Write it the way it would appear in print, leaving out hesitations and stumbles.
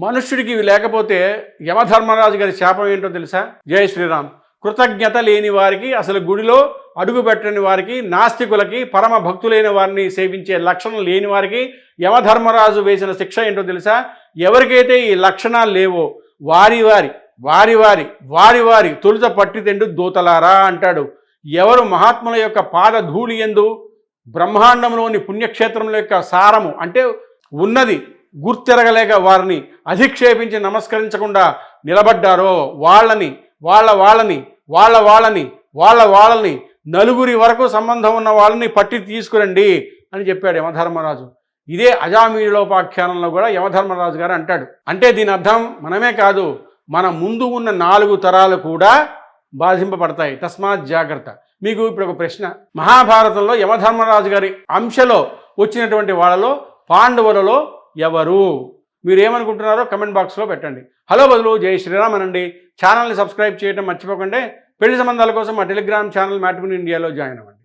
మనుష్యుడికి ఇవి లేకపోతే యమధర్మరాజు గారి శాపం ఏంటో తెలుసా? జై శ్రీరామ్. కృతజ్ఞత లేని వారికి, అసలు గుడిలో అడుగు పెట్టని వారికి, నాస్తికులకి, పరమ భక్తులైన వారిని సేవించే లక్షణం లేని వారికి యమధర్మరాజు వేసిన శిక్ష ఏంటో తెలుసా? ఎవరికైతే ఈ లక్షణాలు లేవో వారి వారి వారి వారి వారి వారి తొలుత పట్టి తెండు దూతలారా అంటాడు. ఎవరు మహాత్ముల యొక్క పాద ధూళి యందు బ్రహ్మాండంలోని పుణ్యక్షేత్రముల యొక్క సారము అంటే ఉన్నది గుర్తెరగలేక వారిని అధిక్షేపించి నమస్కరించకుండా నిలబడ్డారో వాళ్ళని వాళ్ళని నలుగురి వరకు సంబంధం ఉన్న వాళ్ళని పట్టి తీసుకురండి అని చెప్పాడు యమధర్మరాజు. ఇదే అజామీలోపాఖ్యానంలో కూడా యమధర్మరాజు గారు అంటాడు. అంటే దీని అర్థం మనమే కాదు, మన ముందు ఉన్న 4 తరాలు కూడా బాధింపబడతాయి. తస్మాత్ జాగ్రత్త. మీకు ఇప్పుడు ఒక ప్రశ్న, మహాభారతంలో యమధర్మరాజు గారి అంశలో వచ్చినటువంటి వాళ్ళలో పాండవులలో ఎవరు? మీరు ఏమనుకుంటున్నారో కమెంట్ బాక్స్లో పెట్టండి. హలో బదులు జై శ్రీరామ్ అనండి. ఛానల్ని సబ్స్క్రైబ్ చేయడం మర్చిపోకండి. పెళ్లి సంబంధాల కోసం మా టెలిగ్రామ్ ఛానల్ మ్యాట్రిమోనీ ఇండియాలో జాయిన్ అవ్వండి.